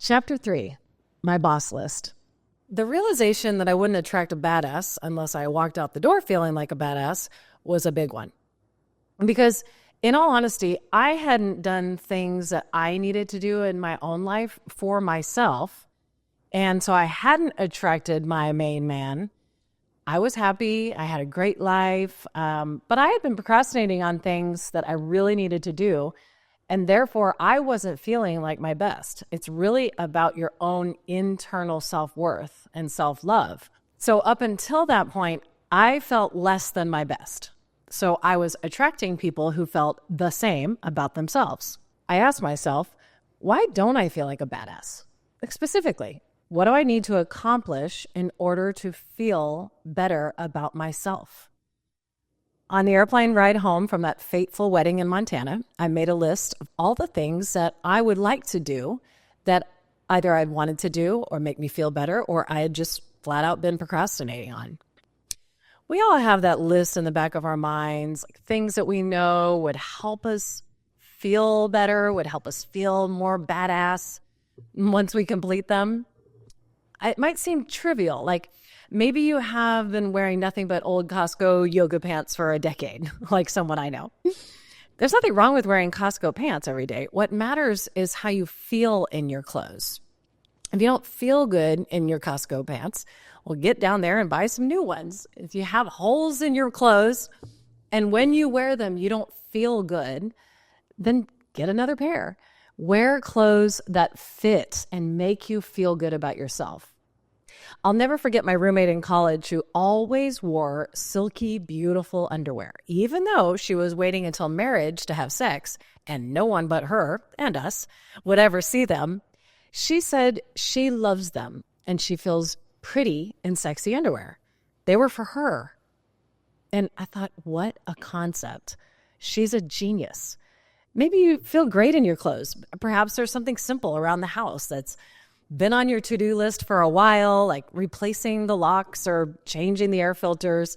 Chapter 3, My Boss List. The realization that I wouldn't attract a badass unless I walked out the door feeling like a badass was a big one. Because in all honesty, I hadn't done things that I needed to do in my own life for myself. And so I hadn't attracted my main man. I was happy. I had a great life. But I had been procrastinating on things that I really needed to do. And therefore, I wasn't feeling like my best. It's really about your own internal self-worth and self-love. So up until that point, I felt less than my best. So I was attracting people who felt the same about themselves. I asked myself, why don't I feel like a badass? Like specifically, what do I need to accomplish in order to feel better about myself? On the airplane ride home from that fateful wedding in Montana, I made a list of all the things that I would like to do that either I'd wanted to do or make me feel better, or I had just flat out been procrastinating on. We all have that list in the back of our minds, like things that we know would help us feel better, would help us feel more badass once we complete them. It might seem trivial, like maybe you have been wearing nothing but old Costco yoga pants for a decade, like someone I know. There's nothing wrong with wearing Costco pants every day. What matters is how you feel in your clothes. If you don't feel good in your Costco pants, well, get down there and buy some new ones. If you have holes in your clothes and when you wear them, you don't feel good, then get another pair. Wear clothes that fit and make you feel good about yourself. I'll never forget my roommate in college who always wore silky, beautiful underwear, even though she was waiting until marriage to have sex and no one but her and us would ever see them. She said she loves them and she feels pretty in sexy underwear. They were for her. And I thought, what a concept. She's a genius. Maybe you feel great in your clothes. Perhaps there's something simple around the house that's been on your to-do list for a while, like replacing the locks or changing the air filters.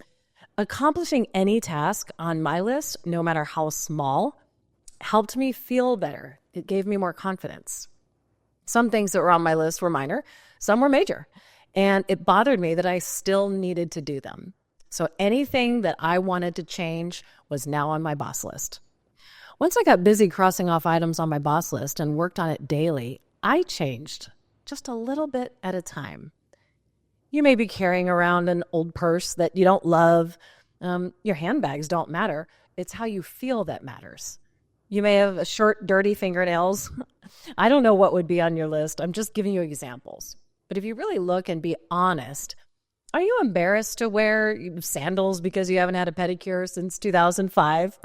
Accomplishing any task on my list, no matter how small, helped me feel better. It gave me more confidence. Some things that were on my list were minor, some were major, and it bothered me that I still needed to do them. So anything that I wanted to change was now on my boss list. Once I got busy crossing off items on my boss list and worked on it daily, I changed just a little bit at a time. You may be carrying around an old purse that you don't love. Your handbags don't matter. It's how you feel that matters. You may have short, dirty fingernails. I don't know what would be on your list. I'm just giving you examples. But if you really look and be honest, are you embarrassed to wear sandals because you haven't had a pedicure since 2005?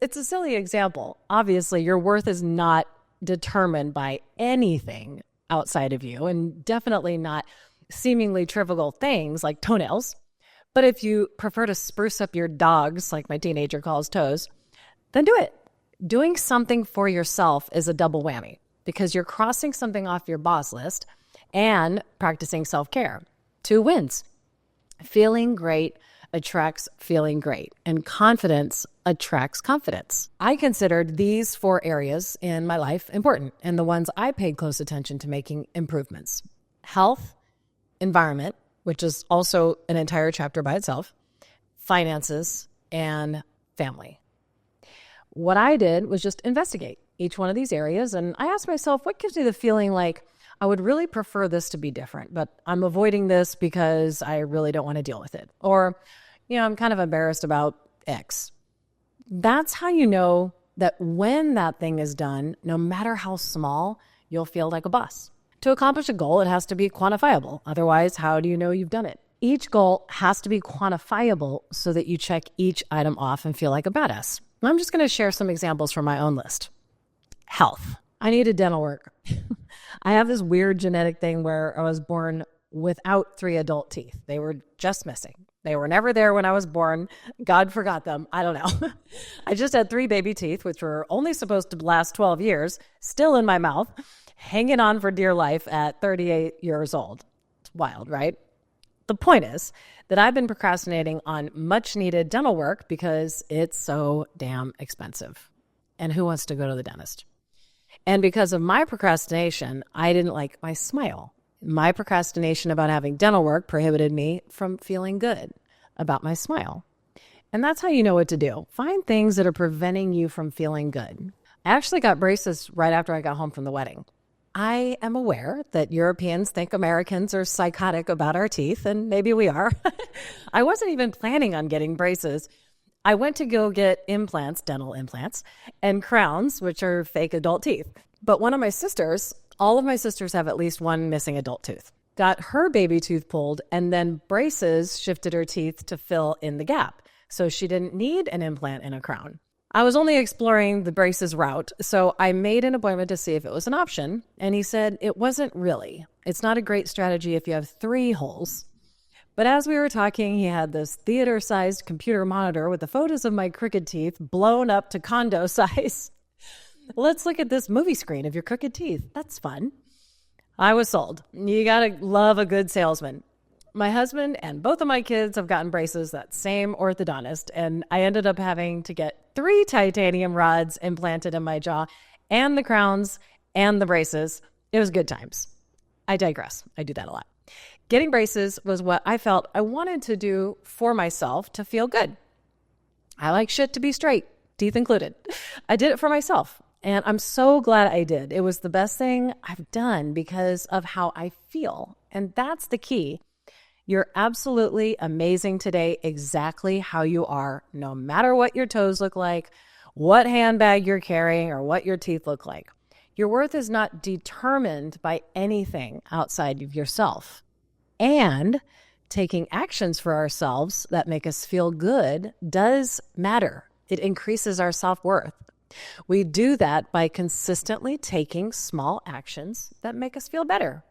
It's a silly example. Obviously, your worth is not determined by anything outside of you, and definitely not seemingly trivial things like toenails. But if you prefer to spruce up your dogs, like my teenager calls toes, then do it. Doing something for yourself is a double whammy because you're crossing something off your boss list and practicing self-care. 2 wins. Feeling great attracts feeling great, and confidence attracts confidence. I considered these 4 areas in my life important and the ones I paid close attention to making improvements: health, environment, which is also an entire chapter by itself, finances, and family. What I did was just investigate each one of these areas, and I asked myself, what gives me the feeling like I would really prefer this to be different, but I'm avoiding this because I really don't want to deal with it. Or, I'm kind of embarrassed about X. That's how you know that when that thing is done, no matter how small, you'll feel like a boss. To accomplish a goal, it has to be quantifiable. Otherwise, how do you know you've done it? Each goal has to be quantifiable so that you check each item off and feel like a badass. I'm just going to share some examples from my own list. Health. I needed dental work. I have this weird genetic thing where I was born without 3 adult teeth. They were just missing. They were never there when I was born. God forgot them. I don't know. I just had 3 baby teeth, which were only supposed to last 12 years, still in my mouth, hanging on for dear life at 38 years old. It's wild, right? The point is that I've been procrastinating on much needed dental work because it's so damn expensive. And who wants to go to the dentist? And because of my procrastination, I didn't like my smile. My procrastination about having dental work prohibited me from feeling good about my smile. And that's how you know what to do. Find things that are preventing you from feeling good. I actually got braces right after I got home from the wedding. I am aware that Europeans think Americans are psychotic about our teeth, and maybe we are. I wasn't even planning on getting braces. I went to go get implants, dental implants, and crowns, which are fake adult teeth. But one of my sisters, all of my sisters have at least one missing adult tooth, got her baby tooth pulled, and then braces shifted her teeth to fill in the gap. So she didn't need an implant and a crown. I was only exploring the braces route, so I made an appointment to see if it was an option, and he said it wasn't really. It's not a great strategy if you have 3 holes. But as we were talking, he had this theater-sized computer monitor with the photos of my crooked teeth blown up to condo size. Let's look at this movie screen of your crooked teeth. That's fun. I was sold. You gotta love a good salesman. My husband and both of my kids have gotten braces, that same orthodontist, and I ended up having to get 3 titanium rods implanted in my jaw, and the crowns and the braces. It was good times. I digress. I do that a lot. Getting braces was what I felt I wanted to do for myself to feel good. I like shit to be straight, teeth included. I did it for myself, and I'm so glad I did. It was the best thing I've done because of how I feel, and that's the key. You're absolutely amazing today, exactly how you are, no matter what your toes look like, what handbag you're carrying, or what your teeth look like. Your worth is not determined by anything outside of yourself. And taking actions for ourselves that make us feel good does matter. It increases our self-worth. We do that by consistently taking small actions that make us feel better.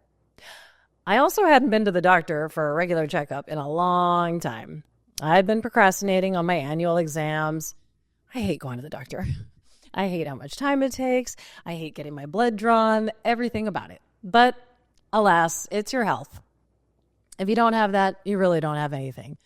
I also hadn't been to the doctor for a regular checkup in a long time. I'd been procrastinating on my annual exams. I hate going to the doctor. I hate how much time it takes. I hate getting my blood drawn, everything about it. But alas, it's your health. If you don't have that, you really don't have anything.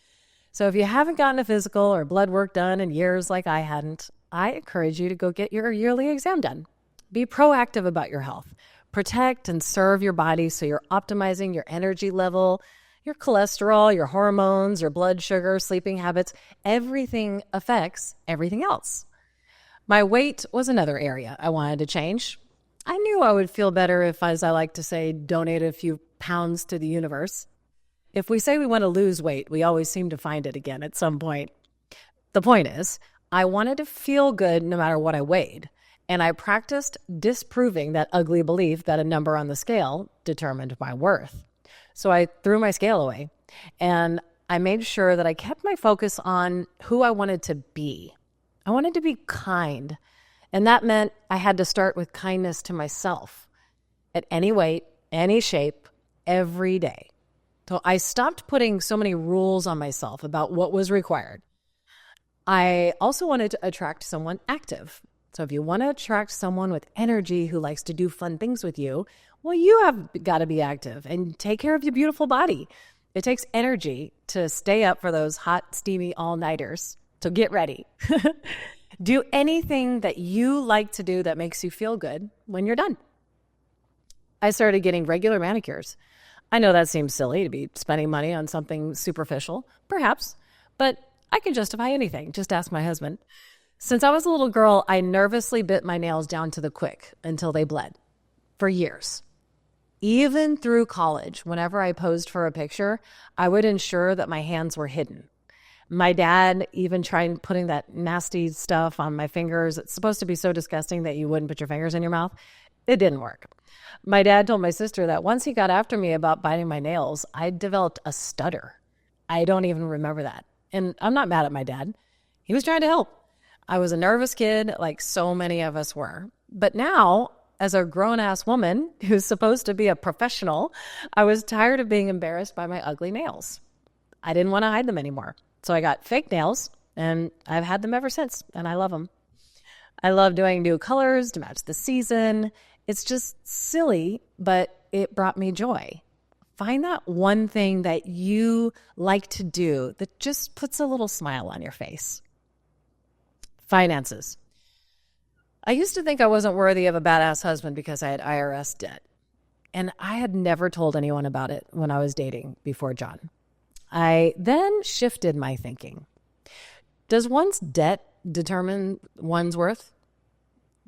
So if you haven't gotten a physical or blood work done in years like I hadn't, I encourage you to go get your yearly exam done. Be proactive about your health. Protect and serve your body so you're optimizing your energy level, your cholesterol, your hormones, your blood sugar, sleeping habits. Everything affects everything else. My weight was another area I wanted to change. I knew I would feel better if, as I like to say, donate a few pounds to the universe. If we say we want to lose weight, we always seem to find it again at some point. The point is, I wanted to feel good no matter what I weighed. And I practiced disproving that ugly belief that a number on the scale determined my worth. So I threw my scale away and I made sure that I kept my focus on who I wanted to be. I wanted to be kind. And that meant I had to start with kindness to myself at any weight, any shape, every day. So I stopped putting so many rules on myself about what was required. I also wanted to attract someone active. So if you want to attract someone with energy who likes to do fun things with you, well, you have got to be active and take care of your beautiful body. It takes energy to stay up for those hot, steamy all-nighters. So get ready. Do anything that you like to do that makes you feel good when you're done. I started getting regular manicures. I know that seems silly to be spending money on something superficial, perhaps, but I can justify anything. Just ask my husband. Since I was a little girl, I nervously bit my nails down to the quick until they bled for years. Even through college, whenever I posed for a picture, I would ensure that my hands were hidden. My dad even tried putting that nasty stuff on my fingers. It's supposed to be so disgusting that you wouldn't put your fingers in your mouth. It didn't work. My dad told my sister that once he got after me about biting my nails, I developed a stutter. I don't even remember that. And I'm not mad at my dad. He was trying to help. I was a nervous kid like so many of us were. But now, as a grown-ass woman who's supposed to be a professional, I was tired of being embarrassed by my ugly nails. I didn't want to hide them anymore. So I got fake nails, and I've had them ever since, and I love them. I love doing new colors to match the season. It's just silly, but it brought me joy. Find that one thing that you like to do that just puts a little smile on your face. Finances. I used to think I wasn't worthy of a badass husband because I had IRS debt. And I had never told anyone about it when I was dating before John. I then shifted my thinking. Does one's debt determine one's worth?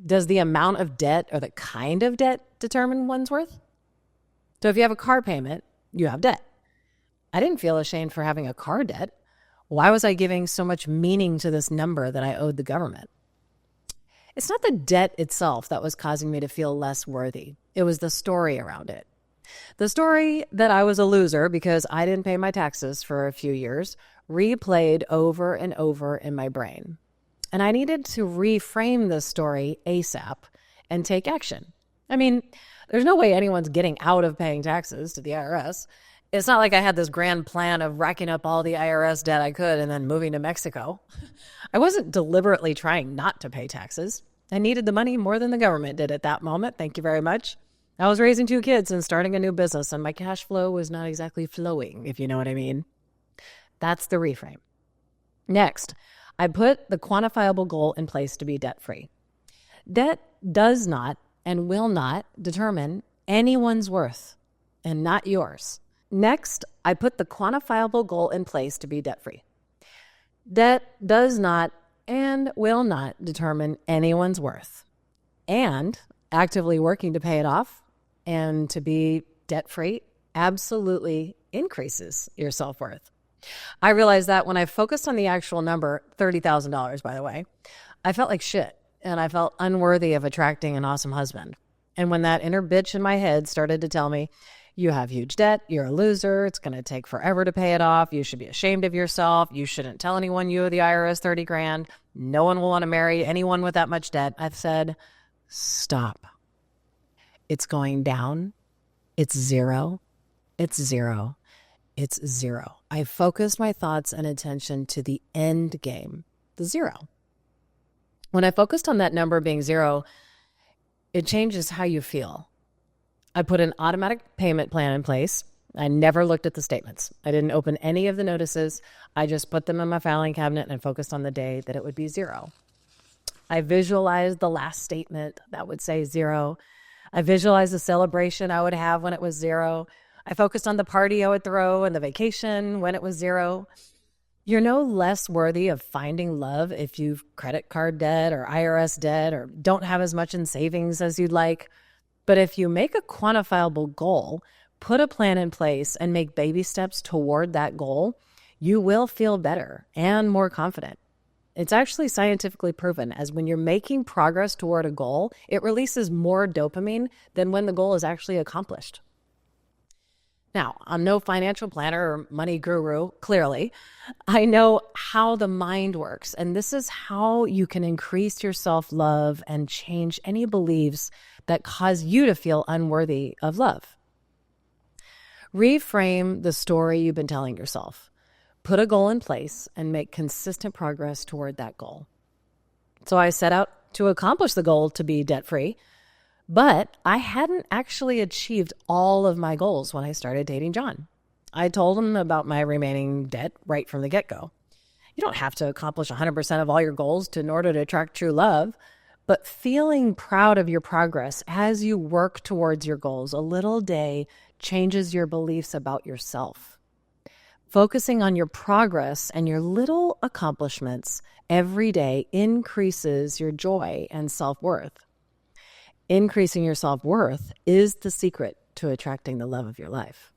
Does the amount of debt or the kind of debt determine one's worth? So if you have a car payment, you have debt. I didn't feel ashamed for having a car debt. Why was I giving so much meaning to this number that I owed the government? It's not the debt itself that was causing me to feel less worthy. It was the story around it. The story that I was a loser because I didn't pay my taxes for a few years replayed over and over in my brain. And I needed to reframe this story ASAP and take action. I mean, there's no way anyone's getting out of paying taxes to the IRS. It's not like I had this grand plan of racking up all the IRS debt I could and then moving to Mexico. I wasn't deliberately trying not to pay taxes. I needed the money more than the government did at that moment. Thank you very much. I was raising 2 kids and starting a new business, and my cash flow was not exactly flowing, if you know what I mean. That's the reframe. Next, I put the quantifiable goal in place to be debt-free. Debt does not and will not determine anyone's worth, and not yours. Next, I put the quantifiable goal in place to be debt-free. Debt does not and will not determine anyone's worth. And actively working to pay it off and to be debt-free absolutely increases your self-worth. I realized that when I focused on the actual number, $30,000, by the way, I felt like shit and I felt unworthy of attracting an awesome husband. And when that inner bitch in my head started to tell me, you have huge debt, you're a loser, it's going to take forever to pay it off, you should be ashamed of yourself, you shouldn't tell anyone you owe the IRS 30 grand, no one will want to marry anyone with that much debt, I've said, stop. It's going down. It's zero. It's zero. It's zero. I focused my thoughts and attention to the end game, the zero. When I focused on that number being zero, it changes how you feel. I put an automatic payment plan in place. I never looked at the statements. I didn't open any of the notices. I just put them in my filing cabinet and focused on the day that it would be zero. I visualized the last statement that would say zero. I visualized the celebration I would have when it was zero. I focused on the party I would throw and the vacation when it was zero. You're no less worthy of finding love if you've credit card debt or IRS debt or don't have as much in savings as you'd like. But if you make a quantifiable goal, put a plan in place, and make baby steps toward that goal, you will feel better and more confident. It's actually scientifically proven as when you're making progress toward a goal, it releases more dopamine than when the goal is actually accomplished. Now, I'm no financial planner or money guru, clearly. I know how the mind works, and this is how you can increase your self-love and change any beliefs that cause you to feel unworthy of love. Reframe the story you've been telling yourself. Put a goal in place and make consistent progress toward that goal. So I set out to accomplish the goal to be debt-free, but I hadn't actually achieved all of my goals when I started dating John. I told him about my remaining debt right from the get-go. You don't have to accomplish 100% of all your goals in order to attract true love, but feeling proud of your progress as you work towards your goals a little day changes your beliefs about yourself. Focusing on your progress and your little accomplishments every day increases your joy and self-worth. Increasing your self-worth is the secret to attracting the love of your life.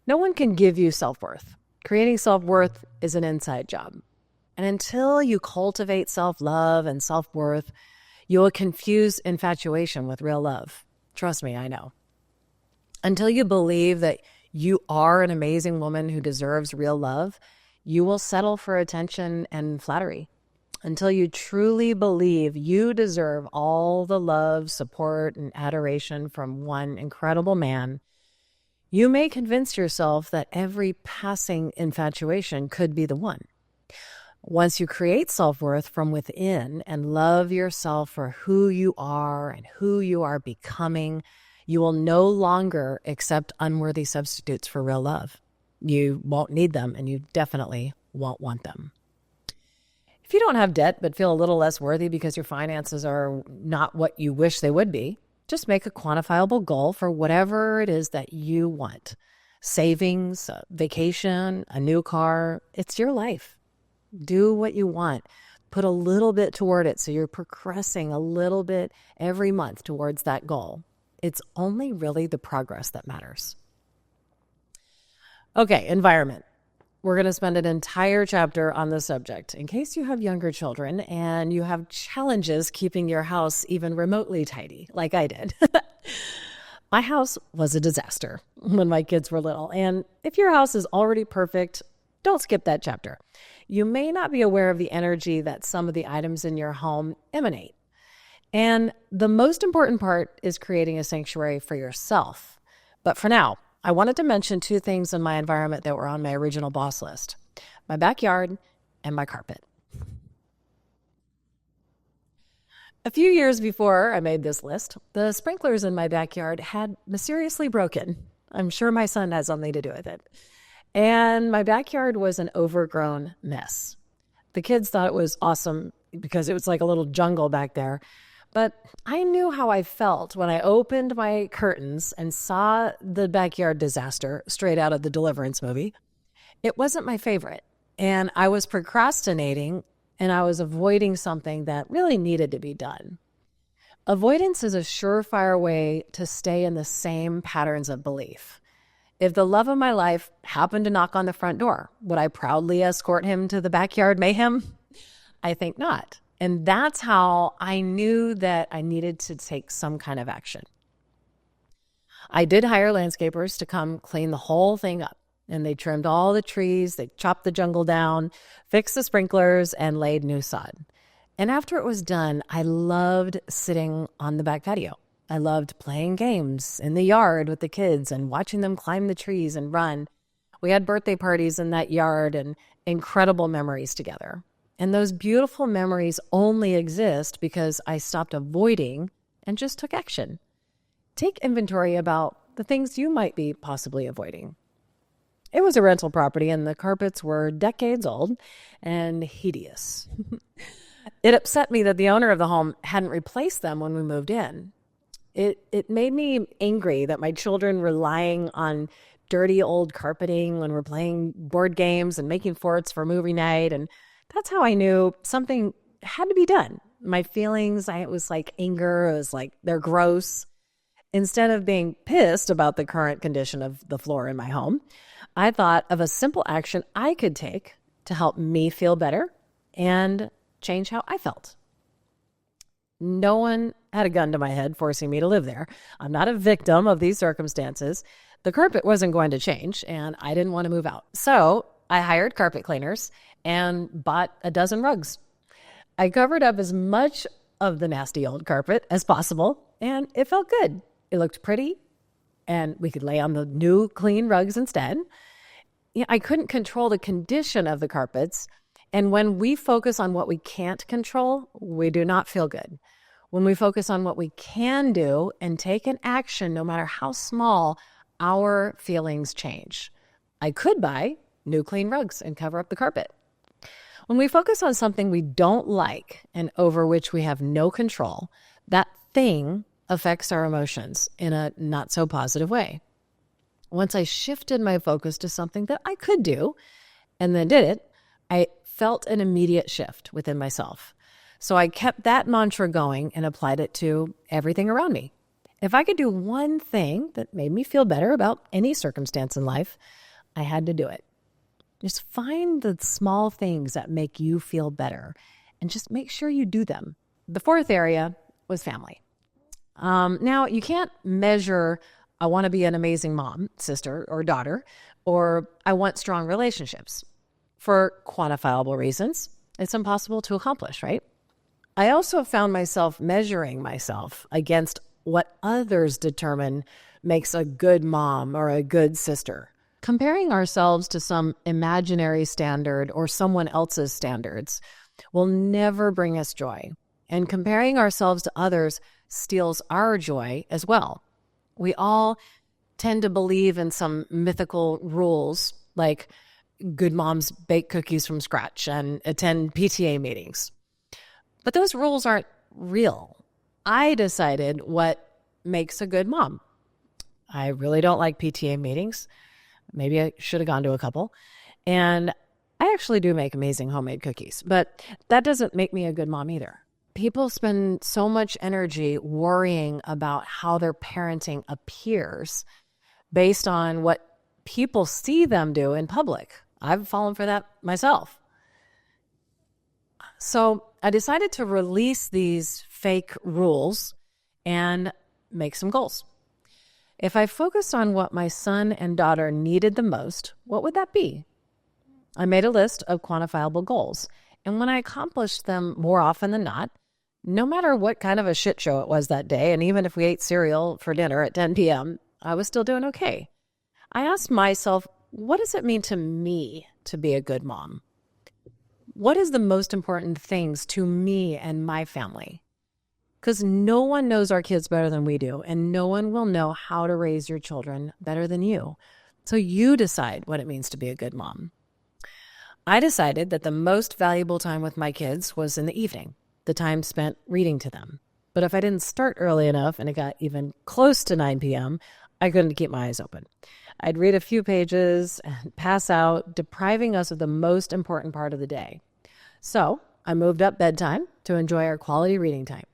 No one can give you self-worth. Creating self-worth is an inside job. And until you cultivate self-love and self-worth, you will confuse infatuation with real love. Trust me, I know. Until you believe that you are an amazing woman who deserves real love, you will settle for attention and flattery. Until you truly believe you deserve all the love, support, and adoration from one incredible man, you may convince yourself that every passing infatuation could be the one. Once you create self-worth from within and love yourself for who you are and who you are becoming, you will no longer accept unworthy substitutes for real love. You won't need them, and you definitely won't want them. If you don't have debt but feel a little less worthy because your finances are not what you wish they would be, just make a quantifiable goal for whatever it is that you want. Savings, a vacation, a new car, it's your life. Do what you want. Put a little bit toward it so you're progressing a little bit every month towards that goal. It's only really the progress that matters. Okay, environment. We're going to spend an entire chapter on the subject. In case you have younger children and you have challenges keeping your house even remotely tidy, like I did. My house was a disaster when my kids were little. And if your house is already perfect, don't skip that chapter. You may not be aware of the energy that some of the items in your home emanate. And the most important part is creating a sanctuary for yourself. But for now, I wanted to mention two things in my environment that were on my original boss list: my backyard and my carpet. A few years before I made this list, the sprinklers in my backyard had mysteriously broken. I'm sure my son had something to do with it. And my backyard was an overgrown mess. The kids thought it was awesome because it was like a little jungle back there. But I knew how I felt when I opened my curtains and saw the backyard disaster straight out of the Deliverance movie. It wasn't my favorite, and I was procrastinating, and I was avoiding something that really needed to be done. Avoidance is a surefire way to stay in the same patterns of belief. If the love of my life happened to knock on the front door, would I proudly escort him to the backyard mayhem? I think not. And that's how I knew that I needed to take some kind of action. I did hire landscapers to come clean the whole thing up. And they trimmed all the trees, they chopped the jungle down, fixed the sprinklers, and laid new sod. And after it was done, I loved sitting on the back patio. I loved playing games in the yard with the kids and watching them climb the trees and run. We had birthday parties in that yard and incredible memories together. And those beautiful memories only exist because I stopped avoiding and just took action. Take inventory about the things you might be possibly avoiding. It was a rental property and the carpets were decades old and hideous. It upset me that the owner of the home hadn't replaced them when we moved in. It made me angry that my children were relying on dirty old carpeting when we're playing board games and making forts for movie night. And that's how I knew something had to be done. My feelings, it was like anger. It was like, they're gross. Instead of being pissed about the current condition of the floor in my home, I thought of a simple action I could take to help me feel better and change how I felt. No one had a gun to my head forcing me to live there. I'm not a victim of these circumstances. The carpet wasn't going to change, and I didn't want to move out. So I hired carpet cleaners and bought a dozen rugs. I covered up as much of the nasty old carpet as possible, and it felt good. It looked pretty, and we could lay on the new clean rugs instead. I couldn't control the condition of the carpets, and when we focus on what we can't control, we do not feel good. When we focus on what we can do and take an action, no matter how small, our feelings change. I could buy new clean rugs and cover up the carpet. When we focus on something we don't like and over which we have no control, that thing affects our emotions in a not so positive way. Once I shifted my focus to something that I could do and then did it, I felt an immediate shift within myself. So I kept that mantra going and applied it to everything around me. If I could do one thing that made me feel better about any circumstance in life, I had to do it. Just find the small things that make you feel better and just make sure you do them. The fourth area was family. Now, you can't measure, I want to be an amazing mom, sister, or daughter, or I want strong relationships. For quantifiable reasons, it's impossible to accomplish, right? I also found myself measuring myself against what others determine makes a good mom or a good sister. Comparing ourselves to some imaginary standard or someone else's standards will never bring us joy. And comparing ourselves to others steals our joy as well. We all tend to believe in some mythical rules, like good moms bake cookies from scratch and attend PTA meetings. But those rules aren't real. I decided what makes a good mom. I really don't like PTA meetings. Maybe I should have gone to a couple. And I actually do make amazing homemade cookies, but that doesn't make me a good mom either. People spend so much energy worrying about how their parenting appears based on what people see them do in public. I've fallen for that myself. So I decided to release these fake rules and make some goals. If I focused on what my son and daughter needed the most, what would that be? I made a list of quantifiable goals. And when I accomplished them more often than not, no matter what kind of a shit show it was that day, and even if we ate cereal for dinner at 10 p.m., I was still doing okay. I asked myself, what does it mean to me to be a good mom? What is the most important things to me and my family? Because no one knows our kids better than we do, and no one will know how to raise your children better than you. So you decide what it means to be a good mom. I decided that the most valuable time with my kids was in the evening, the time spent reading to them. But if I didn't start early enough and it got even close to 9 p.m., I couldn't keep my eyes open. I'd read a few pages and pass out, depriving us of the most important part of the day. So I moved up bedtime to enjoy our quality reading time.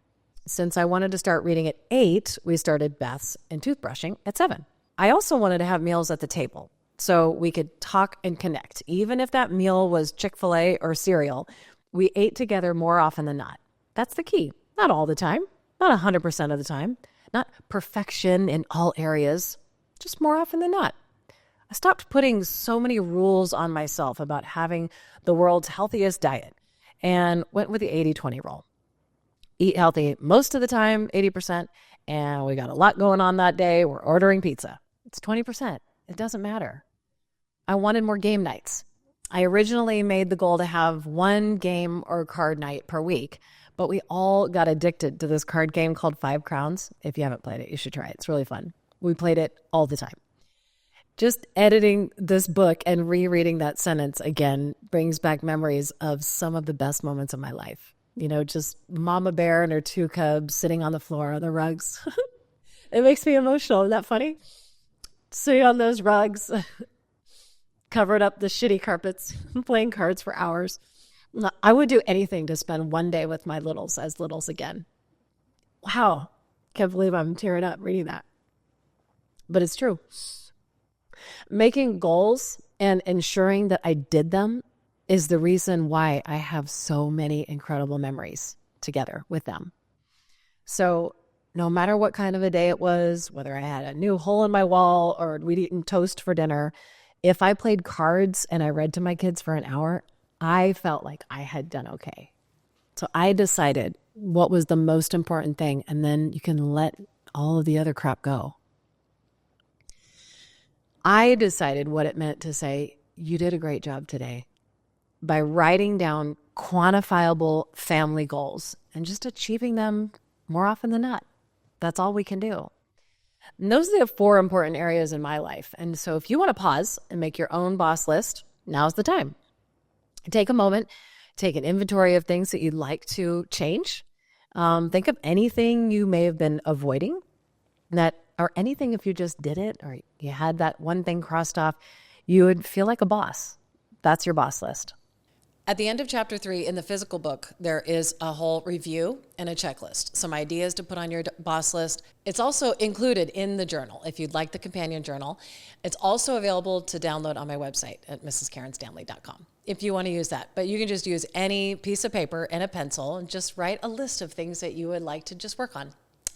Since I wanted to start reading at 8, we started baths and toothbrushing at 7. I also wanted to have meals at the table so we could talk and connect. Even if that meal was Chick-fil-A or cereal, we ate together more often than not. That's the key. Not all the time, not 100% of the time, not perfection in all areas, just more often than not. I stopped putting so many rules on myself about having the world's healthiest diet and went with the 80-20 rule. Eat healthy most of the time, 80%, and we got a lot going on that day. We're ordering pizza. It's 20%. It doesn't matter. I wanted more game nights. I originally made the goal to have one game or card night per week, but we all got addicted to this card game called 5 Crowns. If you haven't played it, you should try it. It's really fun. We played it all the time. Just editing this book and rereading that sentence again brings back memories of some of the best moments of my life. You know, just Mama Bear and her 2 cubs sitting on the floor on the rugs. It makes me emotional. Isn't that funny? Sitting on those rugs, covered up the shitty carpets, playing cards for hours. I would do anything to spend one day with my littles as littles again. Wow. Can't believe I'm tearing up reading that. But it's true. Making goals and ensuring that I did them is the reason why I have so many incredible memories together with them. So no matter what kind of a day it was, whether I had a new hole in my wall or we'd eaten toast for dinner, if I played cards and I read to my kids for an hour, I felt like I had done okay. So I decided what was the most important thing, and then you can let all of the other crap go. I decided what it meant to say, you did a great job today, by writing down quantifiable family goals and just achieving them more often than not. That's all we can do. And those are the 4 important areas in my life. And so if you want to pause and make your own boss list, now's the time. Take a moment, take an inventory of things that you'd like to change. Think of anything you may have been avoiding or anything if you just did it or you had that one thing crossed off, you would feel like a boss. That's your boss list. At the end of chapter 3 in the physical book, there is a whole review and a checklist, some ideas to put on your boss list. It's also included in the journal if you'd like the companion journal. It's also available to download on my website at mrskarenstanley.com if you want to use that. But you can just use any piece of paper and a pencil and just write a list of things that you would like to just work on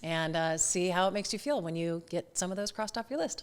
and see how it makes you feel when you get some of those crossed off your list.